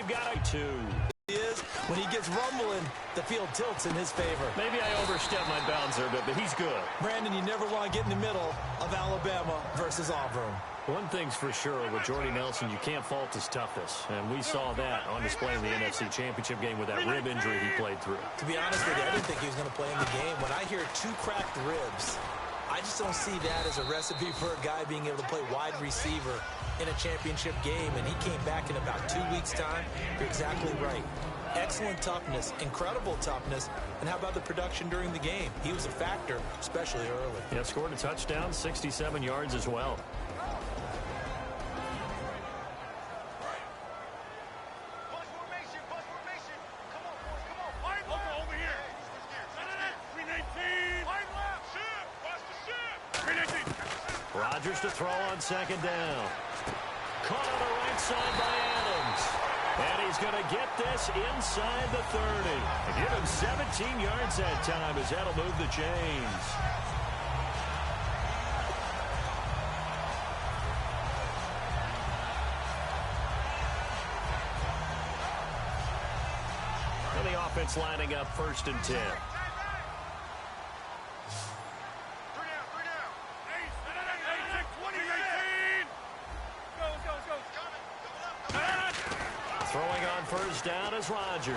got a 2. When he gets rumbling, the field tilts in his favor. Maybe I overstepped my bounds there a bit, but he's good. Brandon, you never want to get in the middle of Alabama versus Auburn. One thing's for sure, with Jordy Nelson, you can't fault his toughness. And we saw that on display in the NFC Championship game with that rib injury he played through. To be honest with you, I didn't think he was going to play in the game. When I hear 2 cracked ribs, I just don't see that as a recipe for a guy being able to play wide receiver in a championship game. And he came back in about 2 weeks' time. You're exactly right. Excellent toughness, incredible toughness, and how about the production during the game? He was a factor, especially early. Yeah, scored a touchdown, 67 yards as well. Rodgers to throw on 2nd down. Caught on the right side by Adams. And he's going to get this inside the 30. And give him 17 yards that time as that'll move the chains. And the offense lining up 1st and 10. Throwing on 1st down is Rodgers.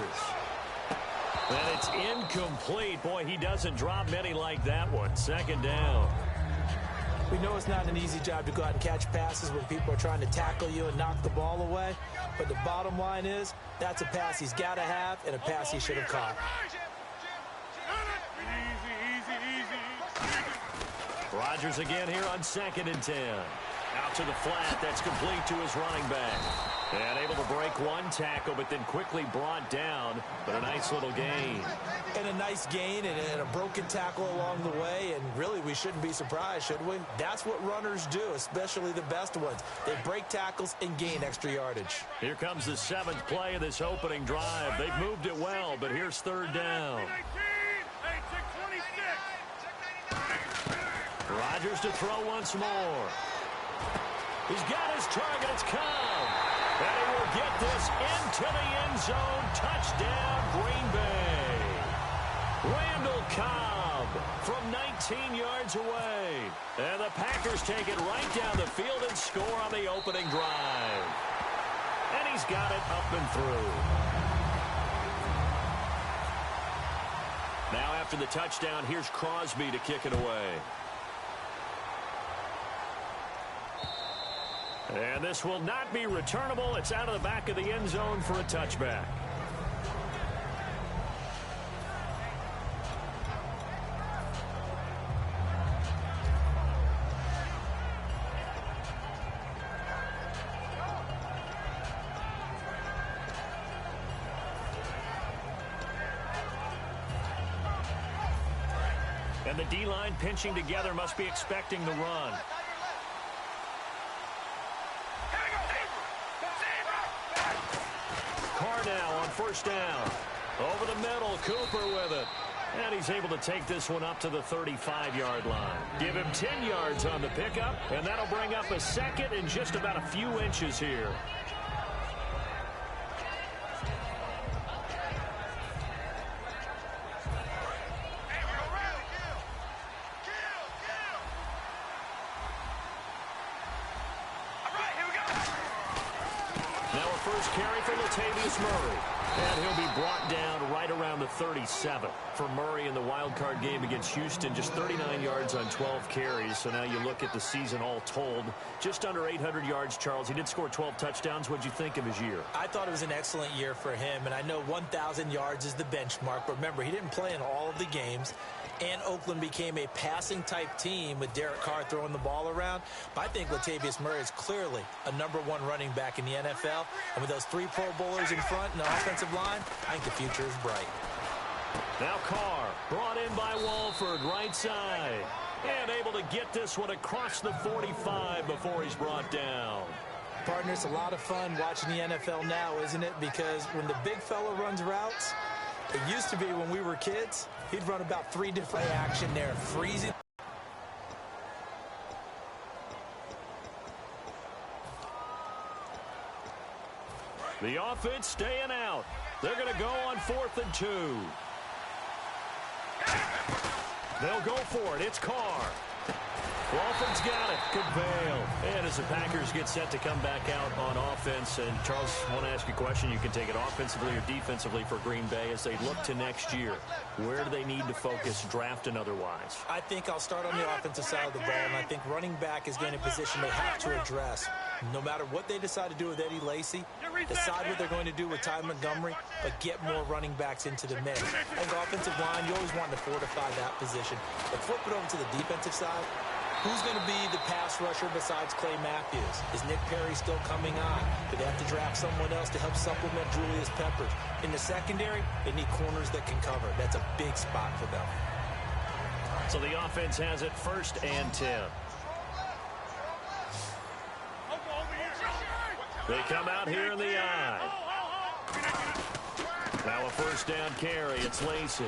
And it's incomplete. Boy, he doesn't drop many like that one. 2nd down. We know it's not an easy job to go out and catch passes when people are trying to tackle you and knock the ball away. But the bottom line is, that's a pass he's got to have and a pass he should have caught. Rodgers again here on 2nd and 10. Out to the flat. That's complete to his running back. And able to break 1 tackle, but then quickly brought down. But a nice little gain. And a nice gain and a broken tackle along the way. And really, we shouldn't be surprised, should we? That's what runners do, especially the best ones. They break tackles and gain extra yardage. Here comes the 7th play of this opening drive. They've moved it well, but here's 3rd down. Rodgers to throw once more. He's got his target. It's Cobb. And he will get this into the end zone. Touchdown, Green Bay. Randall Cobb from 19 yards away. And the Packers take it right down the field and score on the opening drive. And he's got it up and through. Now after the touchdown, here's Crosby to kick it away. And this will not be returnable. It's out of the back of the end zone for a touchback. And the D-line pinching together must be expecting the run. Now on 1st down. Over the middle, Cooper with it. And he's able to take this one up to the 35-yard line. Give him 10 yards on the pickup, and that'll bring up a 2nd and just about a few inches here. Carry for Latavius Murray. And he'll be brought down right around the 37. For Murray in the wild card game against Houston, just 39 yards on 12 carries. So now you look at the season all told, just under 800 yards, Charles. He did score 12 touchdowns. What'd you think of his year? I thought it was an excellent year for him, and I know 1,000 yards is the benchmark. But remember, he didn't play in all of the games. And Oakland became a passing-type team with Derek Carr throwing the ball around. But I think Latavius Murray is clearly a #1 running back in the NFL. And with those 3 Pro Bowlers in front and the offensive line, I think the future is bright. Now Carr brought in by Walford, right side. And able to get this one across the 45 before he's brought down. Partner, it's a lot of fun watching the NFL now, isn't it? Because when the big fella runs routes, it used to be when we were kids, he'd run about 3 different action there, freezing. The offense staying out. They're going to go on 4th and 2. They'll go for it. It's Carr. Walford's got it. Good bail. And as the Packers get set to come back out on offense, and Charles, I want to ask you a question. You can take it offensively or defensively for Green Bay as they look to next year. Where do they need to focus, draft and otherwise? I think I'll start on the offensive side of the ball, and I think running back is going to be a position they have to address. No matter what they decide to do with Eddie Lacy, decide what they're going to do with Ty Montgomery, but get more running backs into the mix. I think offensive line, you always want to fortify that position. But flip it over to the defensive side. Who's going to be the pass rusher besides Clay Matthews? Is Nick Perry still coming on? Do they have to draft someone else to help supplement Julius Peppers? In the secondary, they need corners that can cover. That's a big spot for them. So the offense has it 1st and 10. They come out here in the eye. Now a 1st down carry. It's Lacy.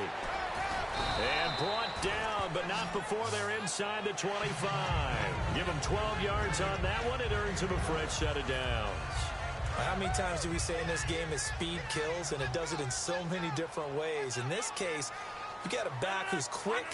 And brought down, but not before they're inside the 25. Give them 12 yards on that one. It earns them a fresh set of downs. How many times do we say in this game is speed kills, and it does it in so many different ways. In this case, you got a back who's quick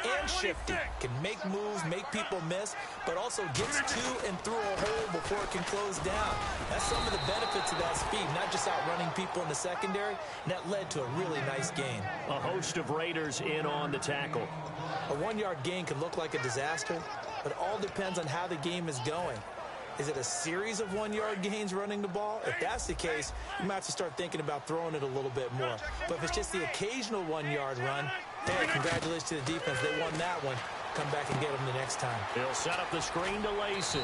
and shifty, can make moves, make people miss, but also gets to and through a hole before it can close down. That's some of the benefits of that speed, not just outrunning people in the secondary, and that led to a really nice gain. A host of Raiders in on the tackle. A 1-yard gain can look like a disaster, but it all depends on how the game is going. Is it a series of 1-yard gains running the ball? If that's the case, you might have to start thinking about throwing it a little bit more. But if it's just the occasional 1-yard run, hey, congratulations to the defense. They won that one. Come back and get them the next time. He'll set up the screen to Lacy.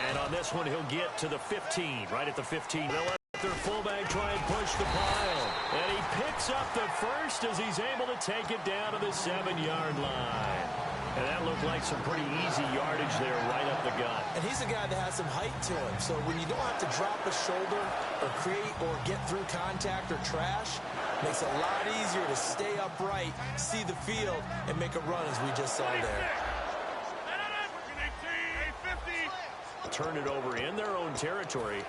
And on this one, he'll get to the 15, right at the 15. They'll let their fullback try and push the pile. And he picks up the first as he's able to take it down to the 7-yard line. And that looked like some pretty easy yardage there right up the gut. And he's a guy that has some height to him. So when you don't have to drop a shoulder or create or get through contact or trash, makes it a lot easier to stay upright, see the field, and make a run as we just saw there. Turn it over in their own territory,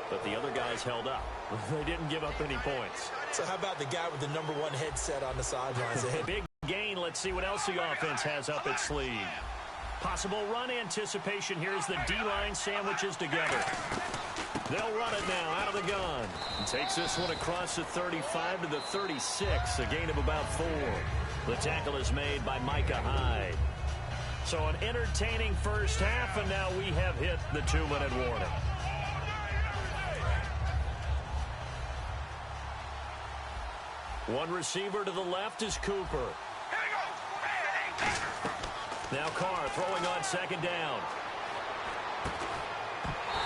but the other guys held up. They didn't give up any points. So how about the guy with the #1 headset on the sidelines? Big gain. Let's see what else the offense has up its sleeve. Possible run anticipation. Here's the D-line sandwiches together. They'll run it now out of the gun. And takes this one across the 35 to the 36, a gain of about 4. The tackle is made by Micah Hyde. So an entertaining first half, and now we have hit the 2-minute warning. One receiver to the left is Cooper. Now Carr throwing on 2nd down.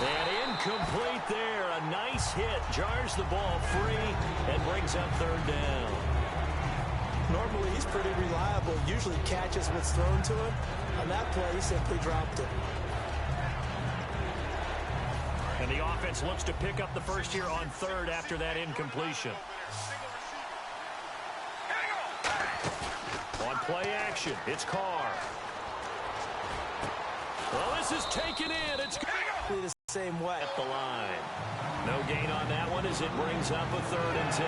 And incomplete there. A nice hit. Jars the ball free and brings up 3rd down. Normally he's pretty reliable. Usually catches what's thrown to him. On that play, he simply dropped it. And the offense looks to pick up the first here on 3rd after that incompletion. On play action, it's Carr. Well, this is taken in. It's the same way at the line. No gain on that one as it brings up a 3rd and 10.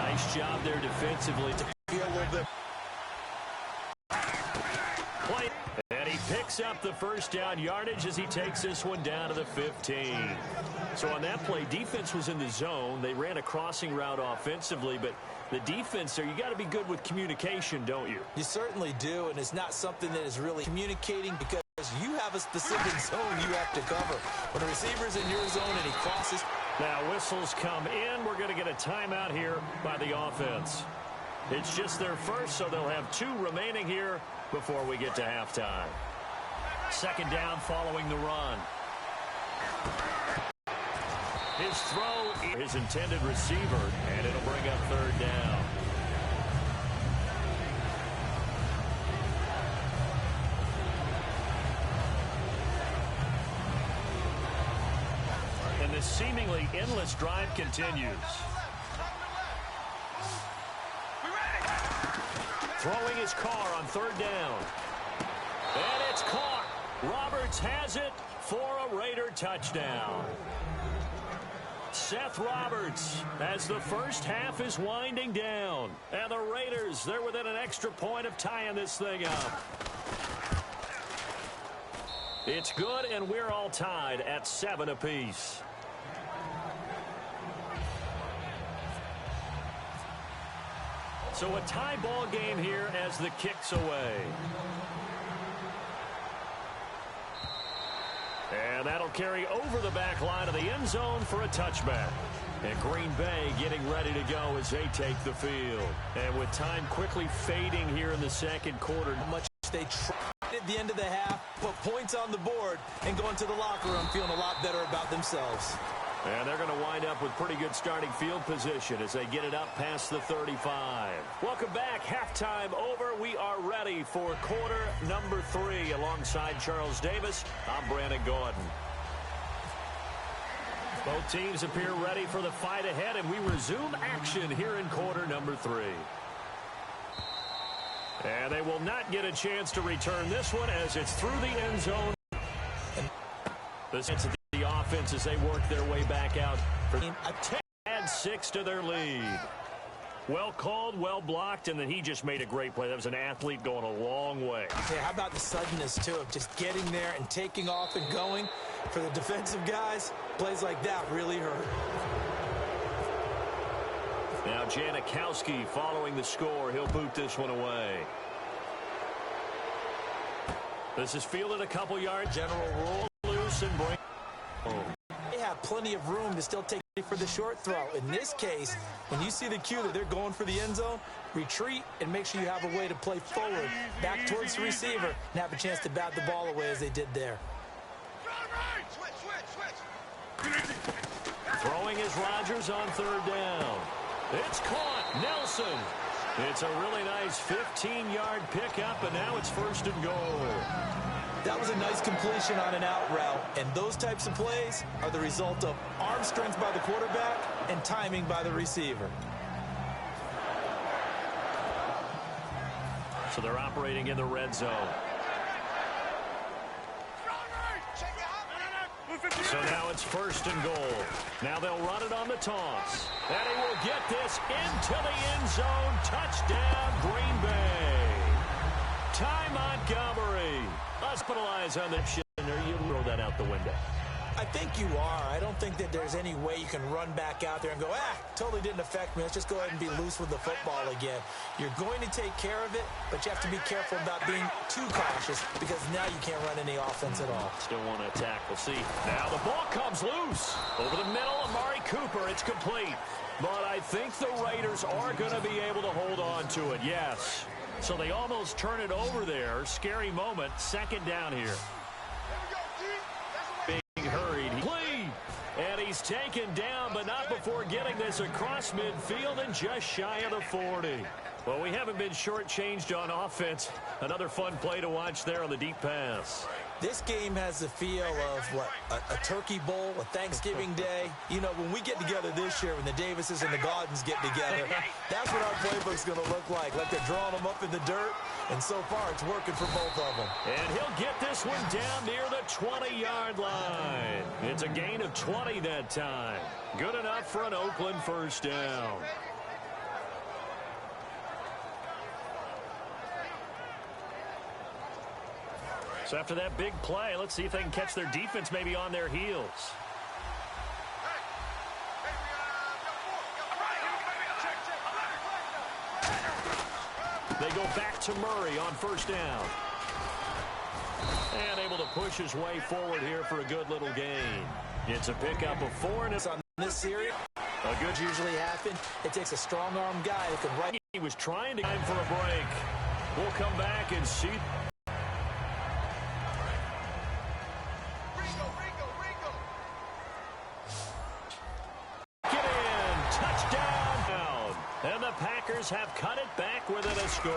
Nice job there defensively to be a little bit. Play. And he picks up the 1st down yardage as he takes this one down to the 15. So on that play, defense was in the zone. They ran a crossing route offensively, but the defense there, you got to be good with communication, don't you? You certainly do, and it's not something that is really communicating because you have a specific zone you have to cover. When a receiver's in your zone and he crosses. Now whistles come in. We're going to get a timeout here by the offense. It's just their first, so they'll have 2 remaining here before we get to halftime. 2nd down following the run. His throw, his intended receiver, and it'll bring up 3rd down. And this seemingly endless drive continues. Throwing his Carr on 3rd down. And it's caught. Roberts has it for a Raider touchdown. Seth Roberts, as the first half is winding down. And the Raiders, they're within an extra point of tying this thing up. It's good, and we're all tied at 7 apiece. So a tie ball game here as the kick's away. And that'll carry over the back line of the end zone for a touchback. And Green Bay getting ready to go as they take the field. And with time quickly fading here in the second quarter. How much they tried at the end of the half, put points on the board, and go into the locker room feeling a lot better about themselves. And they're going to wind up with pretty good starting field position as they get it up past the 35. Welcome back. Halftime over. We are ready for quarter number 3 alongside Charles Davis. I'm Brandon Gordon. Both teams appear ready for the fight ahead, and we resume action here in quarter number 3. And they will not get a chance to return this one as it's through the end zone. This is the offense as they work their way back out for add 6 to their lead. Well called, well blocked, and then he just made a great play. That was an athlete going a long way. Yeah, how about the suddenness, too, of just getting there and taking off and going? For the defensive guys, plays like that really hurt. Now Janikowski following the score. He'll boot this one away. This is fielded a couple yards. General rule loose and bring. They have plenty of room to still take for the short throw. In this case, when you see the cue that they're going for the end zone, retreat and make sure you have a way to play forward, back towards the receiver, and have a chance to bat the ball away as they did there. Throwing is Rodgers on third down. It's caught. Nelson. It's a really nice 15-yard pickup, and now it's first and goal. That was a nice completion on an out route, and those types of plays are the result of arm strength by the quarterback and timing by the receiver. So they're operating in the red zone. So now it's first and goal. Now they'll run it on the toss. And he will get this into the end zone. Touchdown, Green Bay. Ty Montgomery. Hospitalized on the shit. You throw that out the window. I think you are. I don't think that there's any way you can run back out there and go, totally didn't affect me. Let's just go ahead and be loose with the football again. You're going to take care of it, but you have to be careful about being too cautious because now you can't run any offense at all. Still want to attack. We'll see. Now the ball comes loose. Over the middle, Amari Cooper. It's complete. But I think the Raiders are going to be able to hold on to it, yes. So they almost turn it over there. Scary moment. Second down here. Hurried. And he's taken down, but not before getting this across midfield and just shy of the 40. Well, we haven't been shortchanged on offense. Another fun play to watch there on the deep pass. This game has the feel of, what, a turkey bowl, a Thanksgiving day. You know, when we get together this year, when the Davises and the Gaudens get together, that's what our playbook's going to look like they're drawing them up in the dirt. And so far, it's working for both of them. And he'll get this one down near the 20-yard line. It's a gain of 20 that time. Good enough for an Oakland first down. So after that big play, let's see if they can catch their defense maybe on their heels. They go back to Murray on first down. And able to push his way forward here for a good little gain. It's a pickup of 4, and it's on this series. A good usually happen. It takes a strong-arm guy who can right. He was trying to time for a break. We'll come back and see. Get in. Touchdown. And the Packers have cut it back within a score.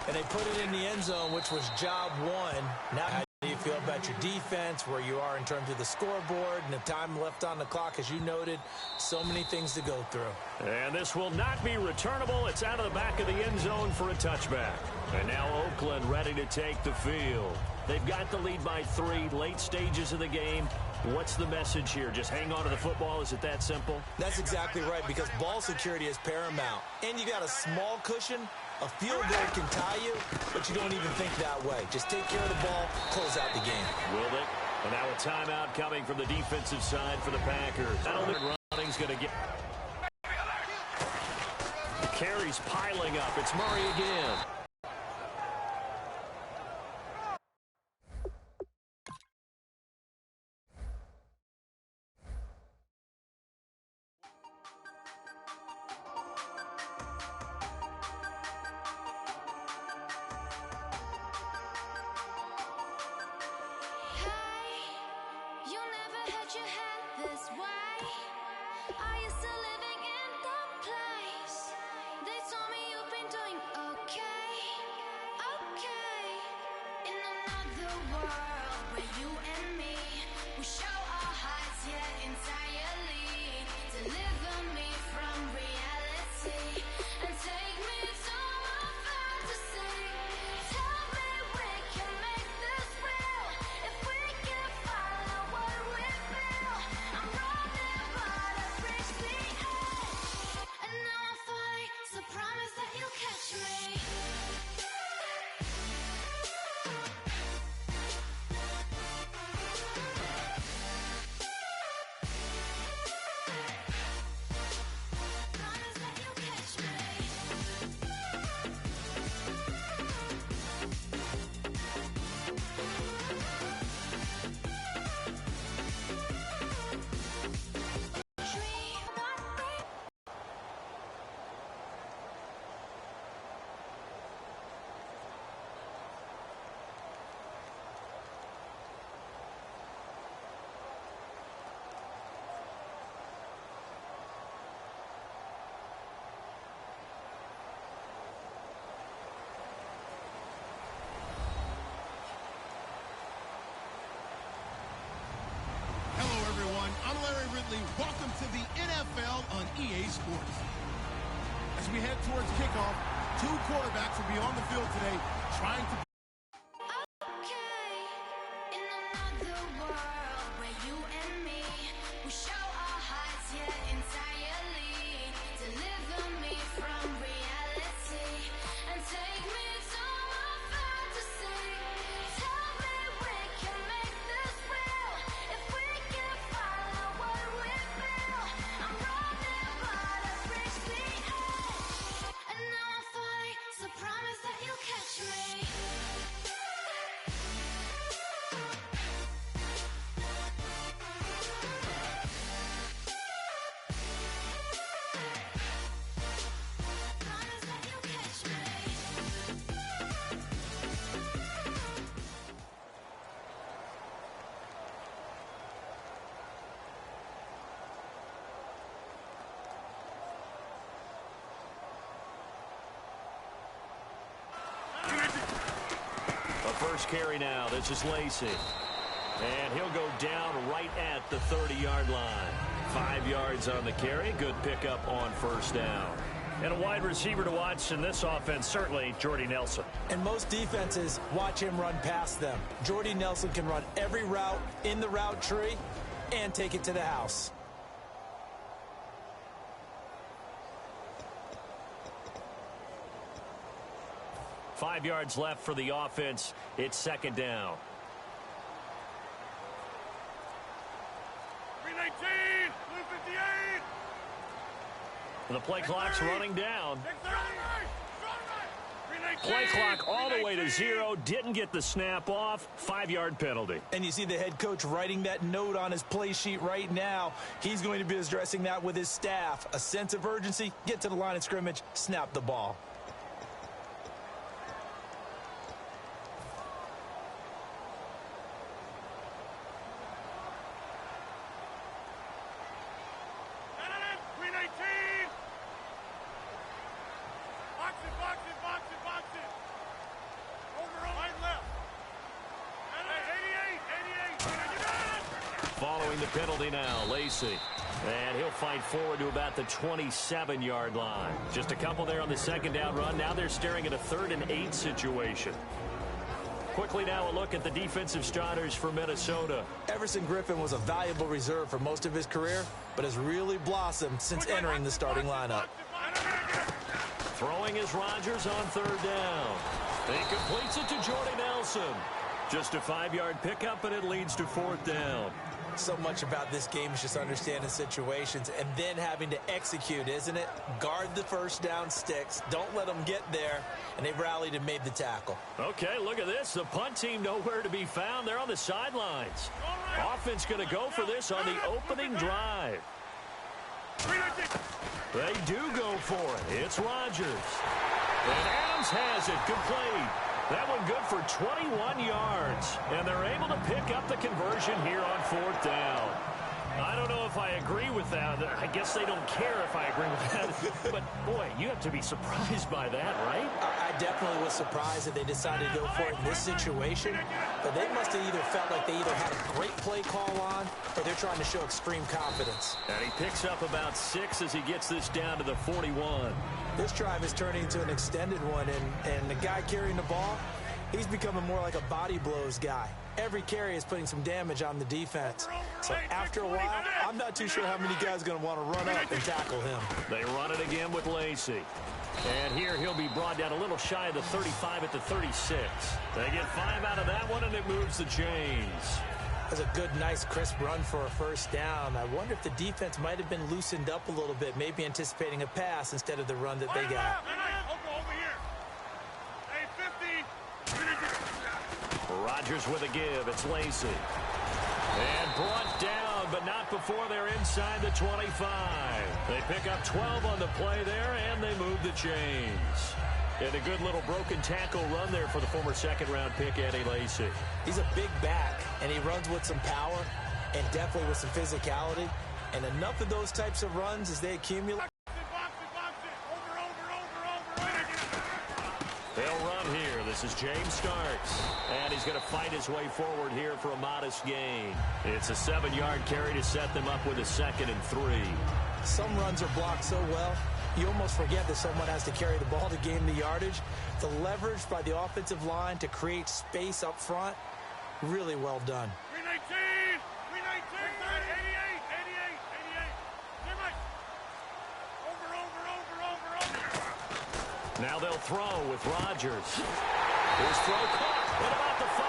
And they put it in the end zone, which was job one. Now how do you feel about your defense, where you are in terms of the scoreboard and the time left on the clock? As you noted, so many things to go through. And this will not be returnable. It's out of the back of the end zone for a touchback. And now Oakland ready to take the field. They've got the lead by 3, late stages of the game. What's the message here? Just hang on to the football? Is it that simple? That's exactly right, because ball security is paramount. And you got a small cushion. A field goal can tie you, but you don't even think that way. Just take care of the ball, close out the game. Will they? And now a timeout coming from the defensive side for the Packers. Running's going to get... The carries piling up. It's Murray again. Welcome to the NFL on EA Sports. As we head towards kickoff, two quarterbacks will be on the field today trying to... First carry now. This is Lacey. And he'll go down right at the 30-yard line. 5 yards on the carry. Good pickup on first down. And a wide receiver to watch in this offense, certainly Jordy Nelson. And most defenses watch him run past them. Jordy Nelson can run every route in the route tree and take it to the house. Five yards left for the offense. It's second down. 319, 258. The play clock's running down. Play clock all the way to 0. Didn't get the snap off. 5-yard penalty. And you see the head coach writing that note on his play sheet right now. He's going to be addressing that with his staff. A sense of urgency. Get to the line of scrimmage. Snap the ball. Following the penalty now, Lacey. And he'll fight forward to about the 27-yard line. Just a couple there on the second down run. Now they're staring at a 3rd and 8 situation. Quickly now a look at the defensive starters for Minnesota. Everson Griffin was a valuable reserve for most of his career, but has really blossomed since entering the starting lineup. Throwing is Rodgers on third down. He completes it to Jordy Nelson. Just a 5-yard pickup, and it leads to fourth down. So much about this game is just understanding situations and then having to execute, isn't it? Guard the first down sticks. Don't let them get there. And they've rallied and made the tackle. Okay, look at this. The punt team nowhere to be found. They're on the sidelines. Offense going to go for this on the opening drive. They do go for it. It's Rodgers. And Adams has it complete. That one good for 21 yards. And they're able to pick up the conversion here on fourth down. I don't know if I agree with that. I guess they don't care if I agree with that. But, boy, you have to be surprised by that, right? I definitely was surprised that they decided to go for it in this situation. But they must have either felt like they either had a great play call on or they're trying to show extreme confidence. And he picks up about 6 as he gets this down to the 41. This drive is turning into an extended one, and the guy carrying the ball, he's becoming more like a body blows guy. Every carry is putting some damage on the defense. So after a while, I'm not too sure how many guys are going to want to run up and tackle him. They run it again with Lacy. And here he'll be brought down a little shy of the 35 at the 36. They get 5 out of that one, and it moves the chains. That's a good, nice, crisp run for a first down. I wonder if the defense might have been loosened up a little bit, maybe anticipating a pass instead of the run that they got. Rodgers with a give. It's Lacy. And brought down, but not before they're inside the 25. They pick up 12 on the play there, and they move the chains. And a good little broken tackle run there for the former second-round pick, Eddie Lacy. He's a big back, and he runs with some power and definitely with some physicality. And enough of those types of runs as they accumulate. They'll run here. This is James Starks. And he's going to fight his way forward here for a modest gain. It's a 7-yard carry to set them up with a 2nd and 3. Some runs are blocked so well, you almost forget that someone has to carry the ball to gain the yardage. The leverage by the offensive line to create space up front, really well done. 319! 88! Now they'll throw with Rodgers. His throw caught at about the 5.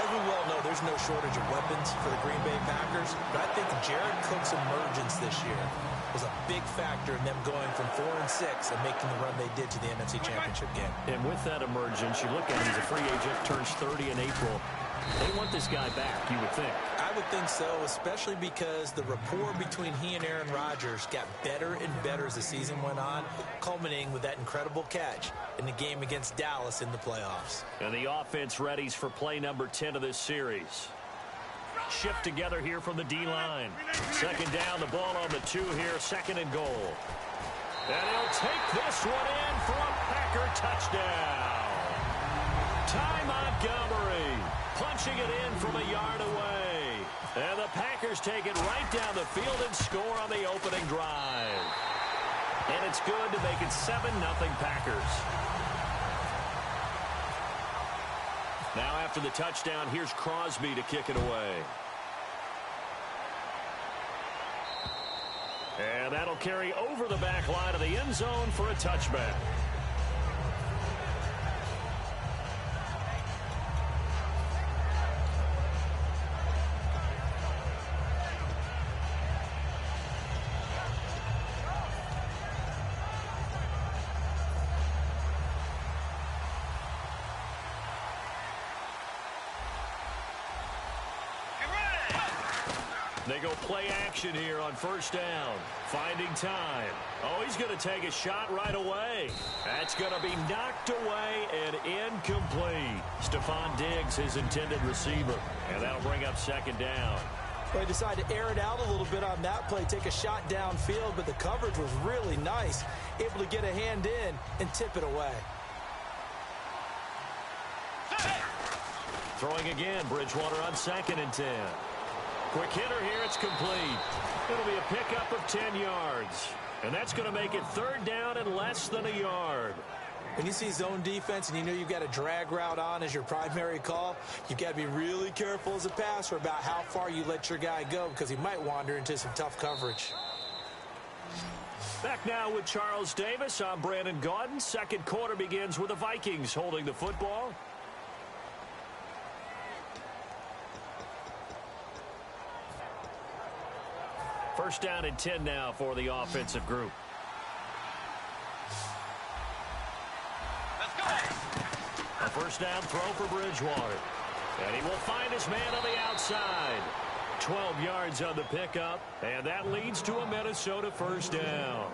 As we well know, there's no shortage of weapons for the Green Bay Packers, but I think Jared Cook's emergence this year was a big factor in them going from 4-6 and making the run they did to the NFC Championship game. And with that emergence, you look at him, he's a free agent, turns 30 in April. They want this guy back, you would think. I would think so, especially because the rapport between he and Aaron Rodgers got better and better as the season went on, culminating with that incredible catch in the game against Dallas in the playoffs. And the offense readies for play number 10 of this series. Shift together here from the D-line. Second down, the ball on the 2 here, 2nd and goal. And he'll take this one in for a Packer touchdown. Ty Montgomery punching it in from a yard away. And the Packers take it right down the field and score on the opening drive. And it's good to make it 7-0 Packers. Now after the touchdown, here's Crosby to kick it away. And that'll carry over the back line of the end zone for a touchback. They go play action here on first down. Finding time. Oh, he's going to take a shot right away. That's going to be knocked away and incomplete. Stephon Diggs, his intended receiver. And that'll bring up 2nd down. Well, he decided to air it out a little bit on that play, take a shot downfield, but the coverage was really nice. Able to get a hand in and tip it away. Throwing again, Bridgewater on 2nd and 10. Quick hitter here, it's complete. It'll be a pickup of 10 yards. And that's going to make it 3rd down and less than a yard. When you see zone defense and you know you've got a drag route on as your primary call, you've got to be really careful as a passer about how far you let your guy go because he might wander into some tough coverage. Back now with Charles Davis. I'm Brandon Gaudin. Second quarter begins with the Vikings holding the football. First down and 10 now for the offensive group. A first down throw for Bridgewater. And he will find his man on the outside. 12 yards on the pickup, and that leads to a Minnesota first down.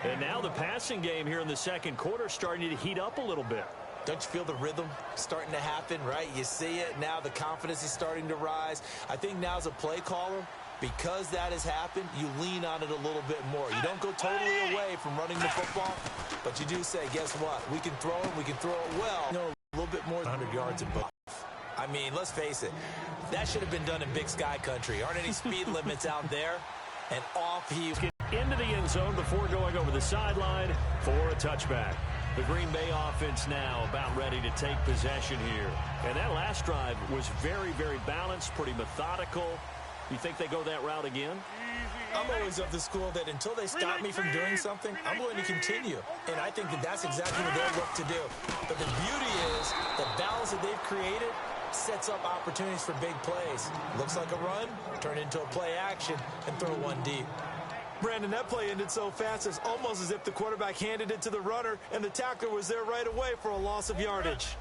And now the passing game here in the second quarter starting to heat up a little bit. Don't you feel the rhythm starting to happen, right? You see it. Now the confidence is starting to rise. I think now as a play caller, because that has happened, you lean on it a little bit more. You don't go totally away from running the football, but you do say, guess what? We can throw it. We can throw it well. You know, a little bit more than 100 yards in both. I mean, let's face it. That should have been done in Big Sky country. Aren't any speed limits out there? And off he into the end zone before going over the sideline for a touchback. The Green Bay offense now about ready to take possession here. And that last drive was very, very balanced, pretty methodical. You think they go that route again? I'm always of the school that until they stop me from doing something, I'm going to continue. And I think that that's exactly what they'll look to do. But the beauty is the balance that they've created sets up opportunities for big plays. Looks like a run, turn into a play action, and throw one deep. Brandon, that play ended so fast, it's almost as if the quarterback handed it to the runner, and the tackler was there right away for a loss of yardage.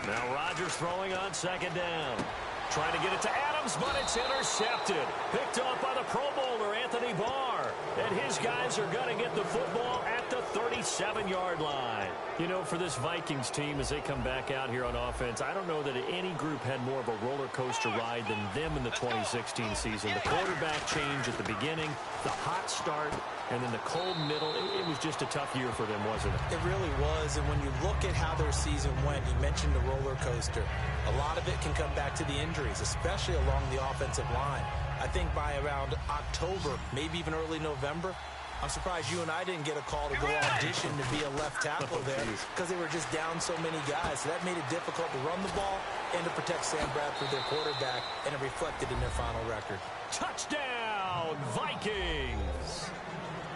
Now Rodgers throwing on second down. Trying to get it to Adams, but it's intercepted. Picked off by the Pro Bowler, Anthony Barr. And his guys are going to get the football at the 37-yard line. You know, for this Vikings team, as they come back out here on offense, I don't know that any group had more of a roller coaster ride than them in the 2016 season. The quarterback change at the beginning, the hot start, and then the cold middle. It was just a tough year for them, wasn't it? It really was. And when you look at how their season went, you mentioned the roller coaster. A lot of it can come back to the injuries, especially along the offensive line. I think by around October, maybe even early November, I'm surprised you and I didn't get a call to go audition to be a left tackle there because they were just down so many guys. So that made it difficult to run the ball and to protect Sam Bradford, their quarterback, and it reflected in their final record. Touchdown, Vikings!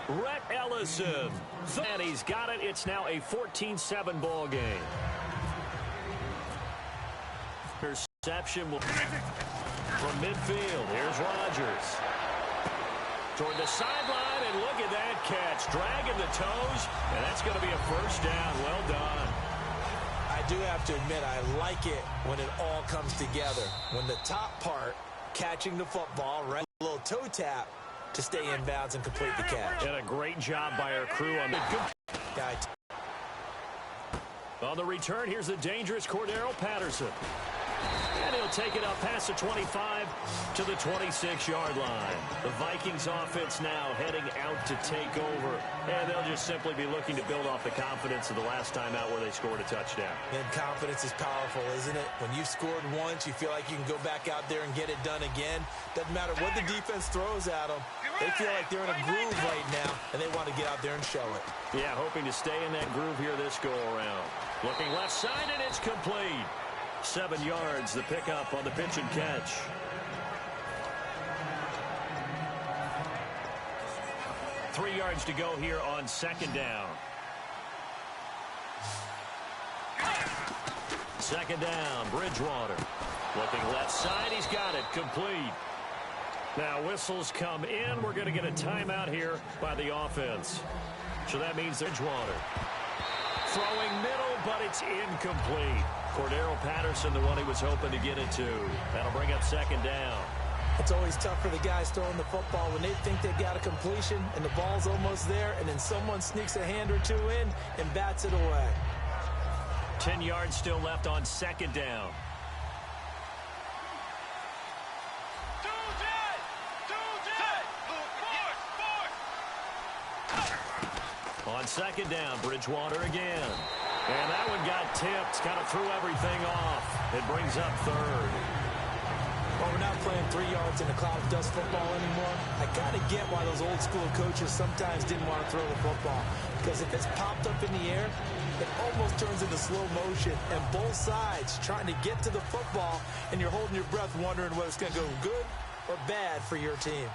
Rhett Ellison. And he's got it. It's now a 14-7 ball game. Interception from midfield. Here's Rodgers. Toward the sideline, and look at that catch. Dragging the toes, and that's going to be a first down. Well done. I do have to admit, I like it when it all comes together. When the top part, catching the football, right, a little toe tap to stay in bounds and complete the catch. And a great job by our crew on the good guy. On the return, here's the dangerous Cordero Patterson. And he'll take it up past the 25 to the 26-yard line. The Vikings offense now heading out to take over. And they'll just simply be looking to build off the confidence of the last time out where they scored a touchdown. And confidence is powerful, isn't it? When you've scored once, you feel like you can go back out there and get it done again. Doesn't matter what the defense throws at them. They feel like they're in a groove right now, and they want to get out there and show it. Yeah, hoping to stay in that groove here this go-around. Looking left side, and it's complete. 7 yards, the pickup on the pitch and catch. Three yards to go here on second down. Second down, Bridgewater. Looking left side, he's got it, complete. Now whistles come in. We're going to get a timeout here by the offense. So that means Bridgewater throwing middle, but it's incomplete. Cordero Patterson, the one he was hoping to get it to. That'll bring up second down. It's always tough for the guys throwing the football when they think they've got a completion and the ball's almost there, and then someone sneaks a hand or two in and bats it away. 10 yards still left on second down. On second down, Bridgewater again. And that one got tipped, kind of threw everything off. It brings up third. Well, we're not playing 3 yards in a cloud of dust football anymore. I kind of get why those old school coaches sometimes didn't want to throw the football. Because if it's popped up in the air, it almost turns into slow motion. And both sides trying to get to the football, and you're holding your breath wondering whether it's going to go good or bad for your team.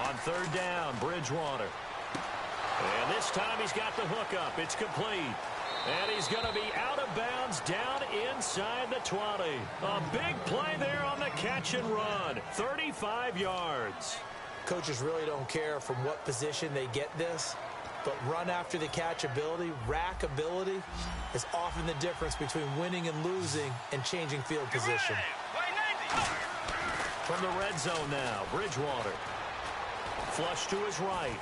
On third down, Bridgewater. And this time he's got the hook up. It's complete. And he's going to be out of bounds down inside the 20. A big play there on the catch and run. 35 yards. Coaches really don't care from what position they get this, but run after the catch ability, rack ability, is often the difference between winning and losing and changing field position. From the red zone now, Bridgewater. Flush to his right.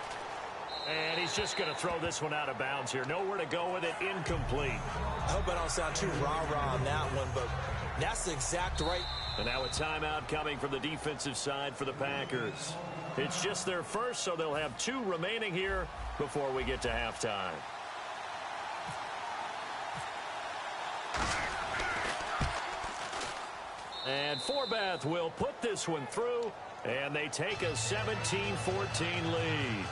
And he's just going to throw this one out of bounds here. Nowhere to go with it. Incomplete. I hope I don't sound too rah-rah on that one, but that's the exact right. And now a timeout coming from the defensive side for the Packers. It's just their first, so they'll have 2 remaining here before we get to halftime. And Forbath will put this one through, and they take a 17-14 lead.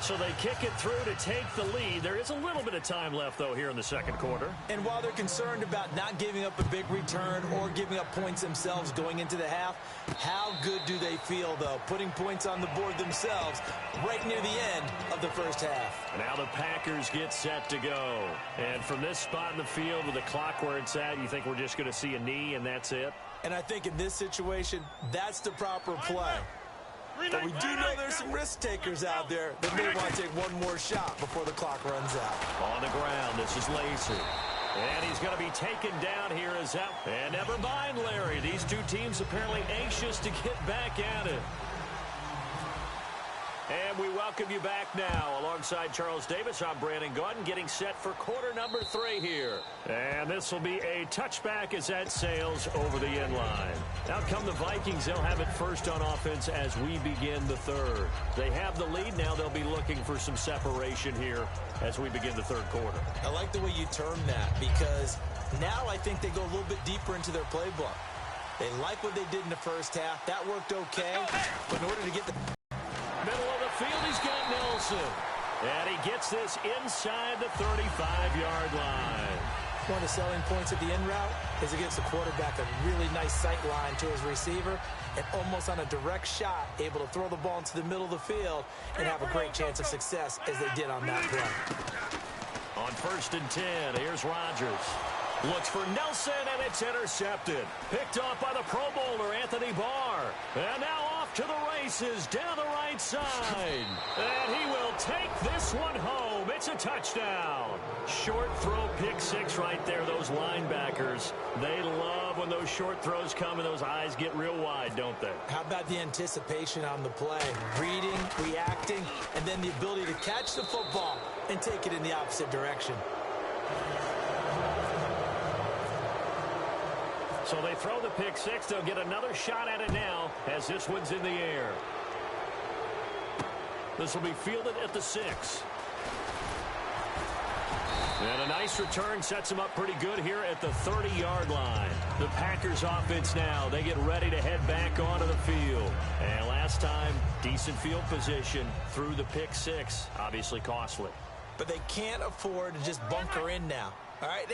So they kick it through to take the lead. There is a little bit of time left, though, here in the second quarter. And while they're concerned about not giving up a big return or giving up points themselves going into the half, how good do they feel, though, putting points on the board themselves right near the end of the first half? And now the Packers get set to go. And from this spot in the field with the clock where it's at, you think we're just going to see a knee and that's it? And I think in this situation, that's the proper play. But we do know there's some risk takers out there that may want to take one more shot before the clock runs out. On the ground, this is Lacy. And he's going to be taken down here as out. And never mind, Larry. These 2 teams apparently anxious to get back at it. And we welcome you back now. Alongside Charles Davis, I'm Brandon Gaudin, getting set for quarter number 3 here. And this will be a touchback as that sails over the end line. Out come the Vikings. They'll have it first on offense as we begin the third. They have the lead now. They'll be looking for some separation here as we begin the third quarter. I like the way you term that, because now I think they go a little bit deeper into their playbook. They like what they did in the first half. That worked okay. But in order to get the middle of the field, he's got Nelson. And he gets this inside the 35-yard line. One of the selling points of the in route is it gives the quarterback a really nice sight line to his receiver, and almost on a direct shot, able to throw the ball into the middle of the field and have a great chance of success as they did on that play. On 1st and 10, here's Rodgers. Looks for Nelson, and it's intercepted. Picked off by the Pro Bowler, Anthony Barr. And now off to the races down the right side. And he will take this one home. It's a touchdown. Short throw, pick 6 right there. Those linebackers, they love when those short throws come and those eyes get real wide, don't they? How about the anticipation on the play? Reading, reacting, and then the ability to catch the football and take it in the opposite direction. So they throw the pick 6. They'll get another shot at it now as this one's in the air. This will be fielded at the 6. And a nice return sets them up pretty good here at the 30-yard line. The Packers offense now, they get ready to head back onto the field. And last time, decent field position through the pick 6. Obviously costly. But they can't afford to just bunker in now. All right,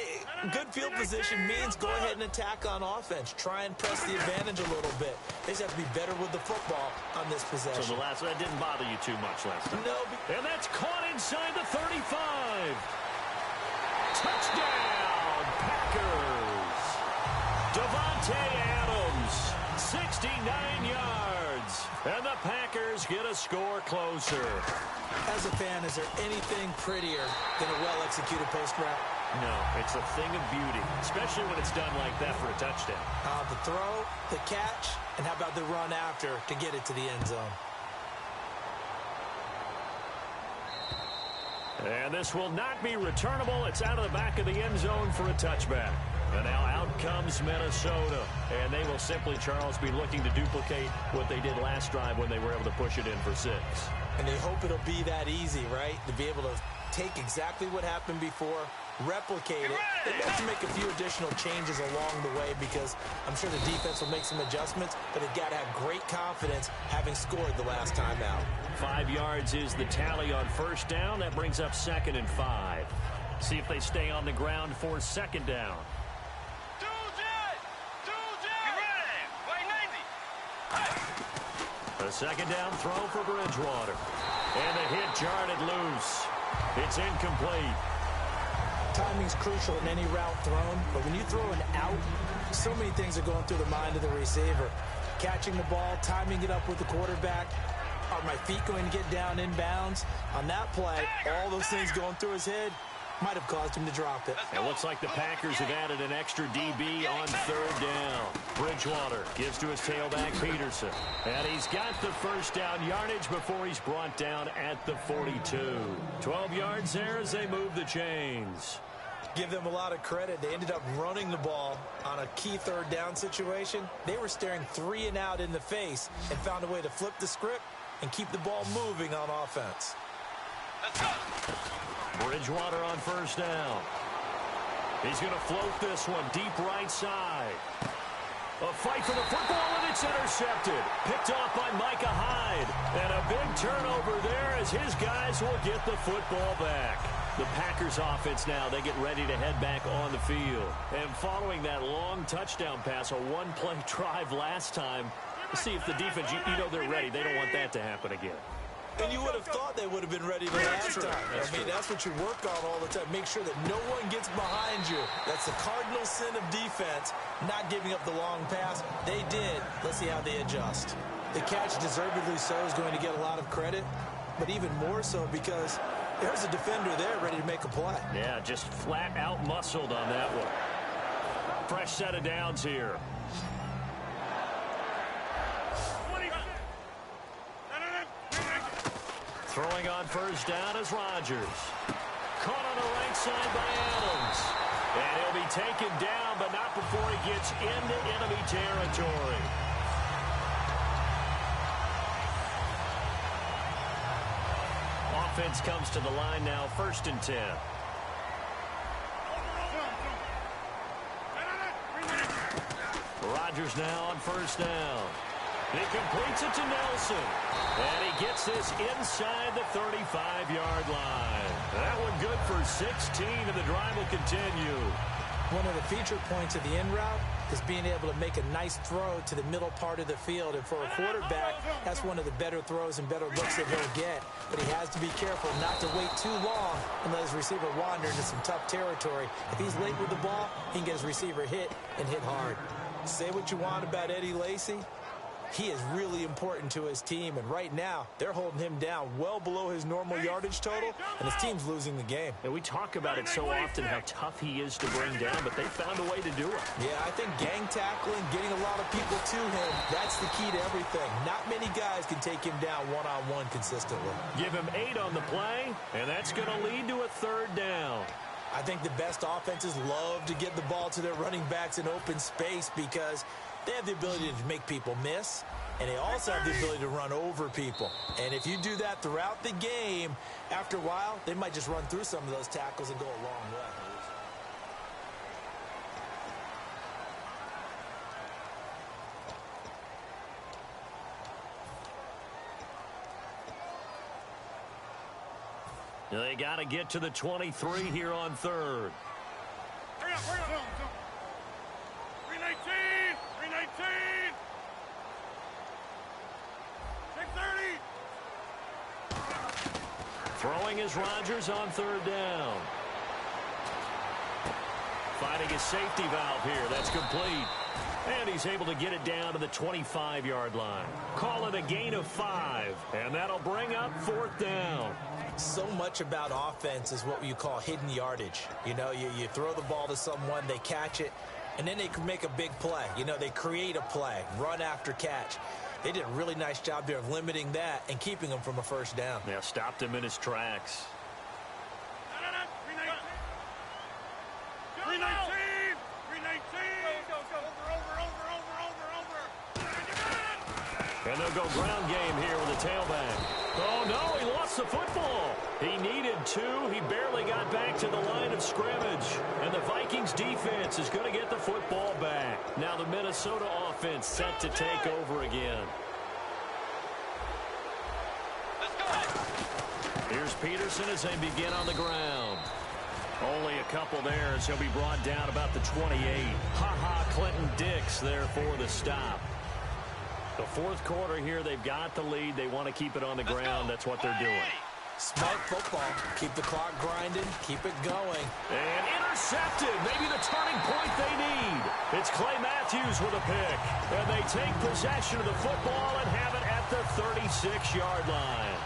good field position means go ahead and attack on offense. Try and press the advantage a little bit. They just have to be better with the football on this possession. So that didn't bother you too much last time. No. And that's caught inside the 35. Touchdown, Packers. Devontae Adams, 69 yards. And the Packers get a score closer. As a fan, is there anything prettier than a well-executed post route? No, it's a thing of beauty, especially when it's done like that for a touchdown. The throw, the catch, and how about the run after to get it to the end zone? And this will not be returnable. It's out of the back of the end zone for a touchback. And now out comes Minnesota. And they will simply, Charles, be looking to duplicate what they did last drive when they were able to push it in for 6. And they hope it'll be that easy, right? To be able to take exactly what happened before replicate it. They have to make a few additional changes along the way because I'm sure the defense will make some adjustments, but they've got to have great confidence having scored the last time out. 5 yards is the tally on first down. That brings up 2nd and 5. See if they stay on the ground for 2nd down. A 2nd down throw for Bridgewater. And the hit jarred it loose. It's incomplete. Timing's crucial in any route thrown, but when you throw an out, so many things are going through the mind of the receiver. Catching the ball, timing it up with the quarterback. Are my feet going to get down inbounds? On that play, all those things going through his head might have caused him to drop it. It looks like the Packers have added an extra DB on 3rd down. Bridgewater gives to his tailback, Peterson. And he's got the first down yardage before he's brought down at the 42. 12 yards there as they move the chains. Give them a lot of credit. They ended up running the ball on a key 3rd down situation. They were staring 3 and out in the face and found a way to flip the script and keep the ball moving on offense. Let's go. Bridgewater on first down. He's going to float this one deep right side. A fight for the football, and it's intercepted. Picked off by Micah Hyde. And a big turnover there as his guys will get the football back. The Packers offense now, they get ready to head back on the field. And following that long touchdown pass, a one-play drive last time, see if the defense, you know they're ready. They don't want that to happen again. And you would have thought they would have been ready the last time. That's what you work on all the time. Make sure that no one gets behind you. That's the cardinal sin of defense, not giving up the long pass. They did. Let's see how they adjust. The catch, deservedly so, is going to get a lot of credit, but even more so because there's a defender there ready to make a play. Yeah, just flat out muscled on that one. Fresh set of downs here. Throwing on first down is Rodgers. Caught on the right side by Adams. And he'll be taken down, but not before he gets into enemy territory. Offense comes to the line now, 1st and 10. Rodgers now on first down. He completes it to Nelson. And he gets this inside the 35-yard line. That one good for 16, and the drive will continue. One of the feature points of the in route is being able to make a nice throw to the middle part of the field. And for a quarterback, that's one of the better throws and better looks that he'll get. But he has to be careful not to wait too long and let his receiver wander into some tough territory. If he's late with the ball, he can get his receiver hit and hit hard. Say what you want about Eddie Lacy. He is really important to his team, and right now, they're holding him down well below his normal yardage total, and his team's losing the game. And we talk about it so often, how tough he is to bring down, but they found a way to do it. Yeah, I think gang tackling, getting a lot of people to him, that's the key to everything. Not many guys can take him down one-on-one consistently. Give him 8 on the play, and that's going to lead to a 3rd down. I think the best offenses love to get the ball to their running backs in open space because they have the ability to make people miss, and they also have the ability to run over people. And if you do that throughout the game, after a while, they might just run through some of those tackles and go a long way. They got to get to the 23 here on 3rd. Hurry up, hurry up. 319, 319. 630. Throwing is Rodgers on 3rd down. Finding his safety valve here. That's complete. And he's able to get it down to the 25-yard line. Call it a gain of 5. And that'll bring up 4th down. So much about offense is what you call hidden yardage. You know, you throw the ball to someone, they catch it, and then they can make a big play. You know, they create a play, run after catch. They did a really nice job there of limiting that and keeping him from a 1st down. Yeah, stopped him in his tracks. 319, 319. Go. Over. And they'll go ground game here with the tailback. Oh, no, he lost the football. He needed 2. He barely got back to the line of scrimmage. And the Vikings defense is going to get the football back. Now the Minnesota offense set to take over again. Here's Peterson as they begin on the ground. Only a couple there as he'll be brought down about the 28. Ha-ha, Clinton Dix there for the stop. The fourth quarter here, they've got the lead. They want to keep it on the ground. That's what they're doing. Smart football. Keep the clock grinding. Keep it going. And intercepted. Maybe the turning point they need. It's Clay Matthews with a pick. And they take possession of the football and have it at the 36-yard line.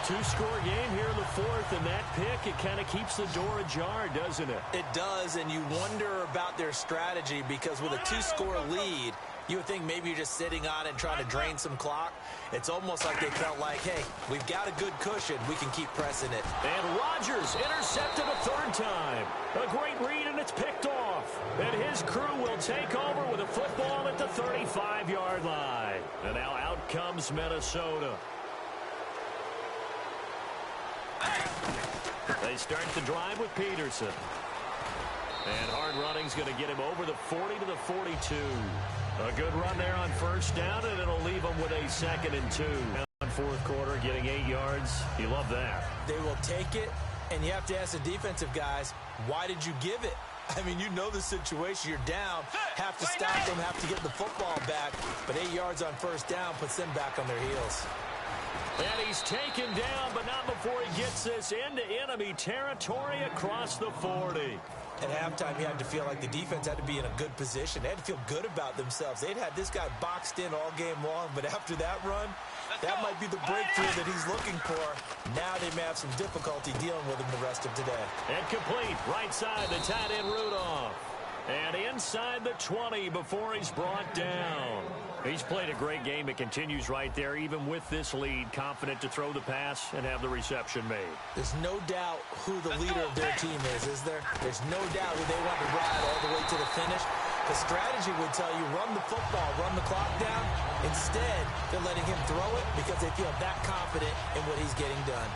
Two-score game here in the fourth, and that pick, it kind of keeps the door ajar, doesn't it? It does, and you wonder about their strategy because with a two-score lead, you would think maybe you're just sitting on it and trying to drain some clock. It's almost like they felt like, hey, we've got a good cushion. We can keep pressing it. And Rodgers intercepted a third time. A great read, and it's picked off. And his crew will take over with a football at the 35-yard line. And now out comes Minnesota. They start the drive with Peterson. And hard running's going to get him over the 40 to the 42. A good run there on first down, and it'll leave him with a 2nd and 2. On fourth quarter, getting 8 yards. You love that. They will take it, and you have to ask the defensive guys, why did you give it? I mean, you know the situation. You're down, have to stop them, have to get the football back. But 8 yards on first down puts them back on their heels. And he's taken down, but not before he gets this into enemy territory across the 40. At halftime, you had to feel like the defense had to be in a good position. They had to feel good about themselves. They'd had this guy boxed in all game long, but after that run, that might be the breakthrough that he's looking for. Now they may have some difficulty dealing with him the rest of today. And complete, right side, the tight end Rudolph. And inside the 20 before he's brought down. He's played a great game. It continues right there, even with this lead. Confident to throw the pass and have the reception made. There's no doubt who the leader of their team is there? There's no doubt who they want to ride all the way to the finish. The strategy would tell you, run the football, run the clock down. Instead, they're letting him throw it because they feel that confident in what he's getting done.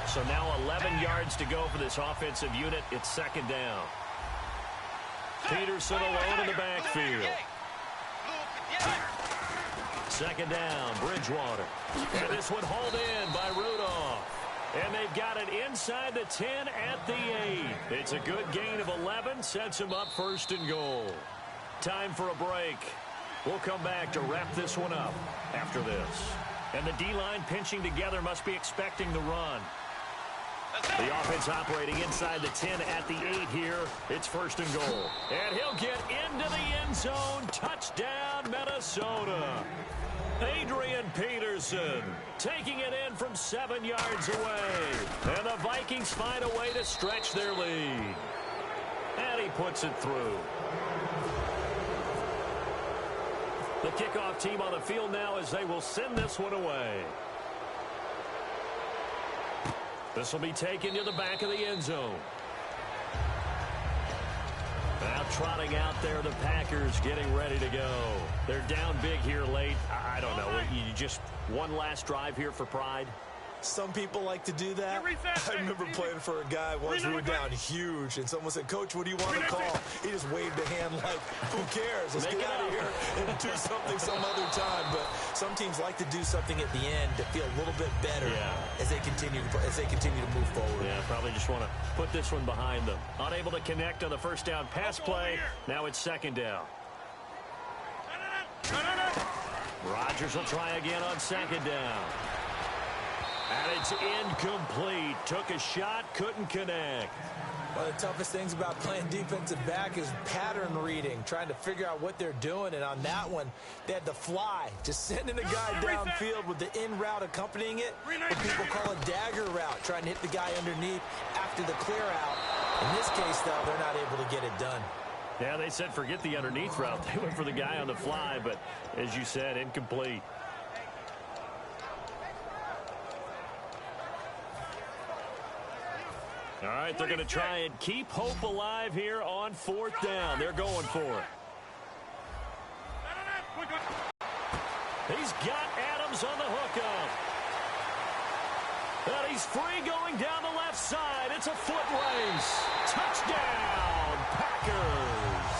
So now 11 yards to go for this offensive unit. It's 2nd down. Peterson alone in the backfield. 2nd down, Bridgewater. And this one hauled in by Rudolph. And they've got it inside the 10 at the 8. It's a good gain of 11, sets them up 1st and goal. Time for a break. We'll come back to wrap this one up after this. And the D-line pinching together must be expecting the run. The offense operating inside the 10 at the 8 here. It's 1st and goal. And he'll get into the end zone. Touchdown, Minnesota. Adrian Peterson taking it in from 7 yards away. And the Vikings find a way to stretch their lead. And he puts it through. The kickoff team on the field now as they will send this one away. This will be taken to the back of the end zone. Now trotting out there, the Packers getting ready to go. They're down big here late. I don't know. You just one last drive here for pride. Some people like to do that. I remember playing for a guy once we were down huge, and someone said, Coach, what do you want to call? He just waved a hand like, who cares? Let's get out of here and do something some other time. But some teams like to do something at the end to feel a little bit better as they continue to move forward. Yeah, probably just want to put this one behind them. Unable to connect on the first down pass play. Now it's 2nd down. Rodgers will try again on 2nd down. And it's incomplete. Took a shot, couldn't connect. One of the toughest things about playing defensive back is pattern reading, trying to figure out what they're doing. And on that one, they had to fly, just sending a guy downfield with the in route accompanying it. What people call a dagger route, trying to hit the guy underneath after the clear out. In this case, though, they're not able to get it done. Yeah, they said forget the underneath route. They went for the guy on the fly, but as you said, incomplete. All right, they're going to try and keep hope alive here on 4th down. They're going for it. He's got Adams on the hookup. And he's free going down the left side. It's a foot race. Touchdown, Packers.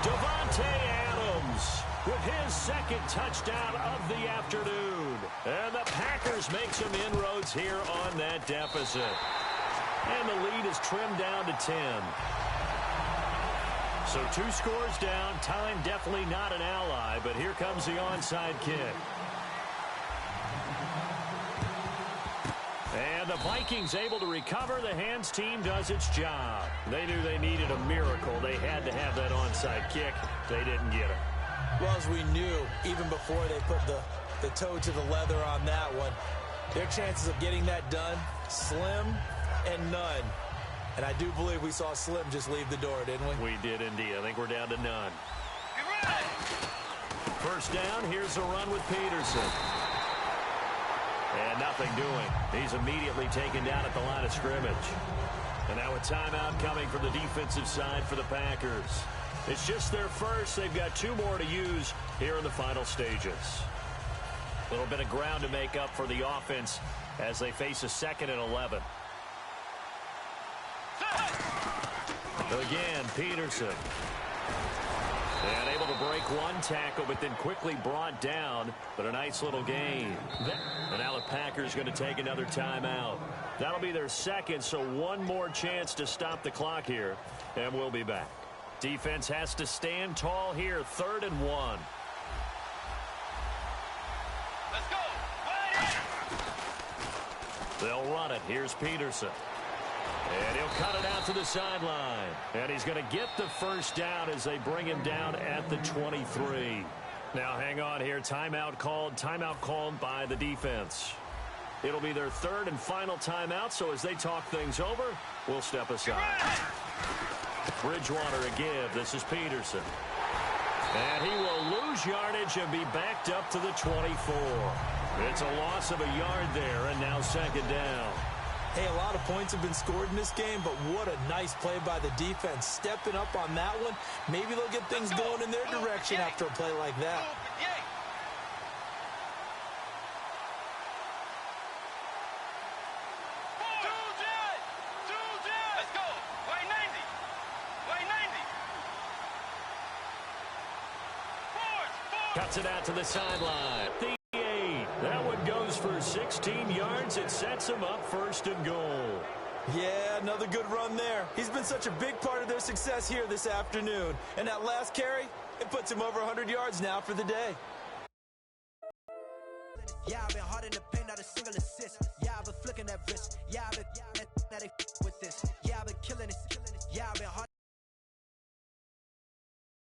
Davante Adams with his second touchdown of the afternoon. And the Packers make some inroads here on that deficit. And the lead is trimmed down to 10. So 2 scores down. Time definitely not an ally, but here comes the onside kick. And the Vikings able to recover. The hands team does its job. They knew they needed a miracle. They had to have that onside kick. They didn't get it. Well, as we knew, even before they put the toe to the leather on that one, their chances of getting that done, slim and none. And I do believe we saw Slim just leave the door, didn't we? We did indeed. I think we're down to none. First down, here's a run with Peterson. And nothing doing. He's immediately taken down at the line of scrimmage. And now a timeout coming from the defensive side for the Packers. It's just their first. They've got 2 more to use here in the final stages. A little bit of ground to make up for the offense as they face a 2nd and 11. Again, Peterson. And able to break one tackle, but then quickly brought down. But a nice little gain. And now the Packers going to take another timeout. That'll be their second, so one more chance to stop the clock here. And we'll be back. Defense has to stand tall here. 3rd and 1. Let's go. They'll run it. Here's Peterson. And he'll cut it out to the sideline. And he's going to get the first down as they bring him down at the 23. Now hang on here. Timeout called by the defense. It'll be their 3rd and final timeout, so as they talk things over, we'll step aside. Bridgewater a give. This is Peterson. And he will lose yardage and be backed up to the 24. It's a loss of a yard there, and now 2nd down. Hey, a lot of points have been scored in this game, but what a nice play by the defense. Stepping up on that one. Maybe they'll get things going in their direction after a play like that. Let's go. Way 90. Way 90. Cuts it out to the sideline. The 8. That one goes for 16 yards. It sets him up 1st and goal. Yeah, another good run there. He's been such a big part of their success here this afternoon. And that last carry, it puts him over 100 yards now for the day. Yeah, I've been hard in the paint, not a single assist. Yeah, I've been flicking that wrist. Yeah, I've been that they with this. Yeah, I've been killing it. Yeah, I've been hard.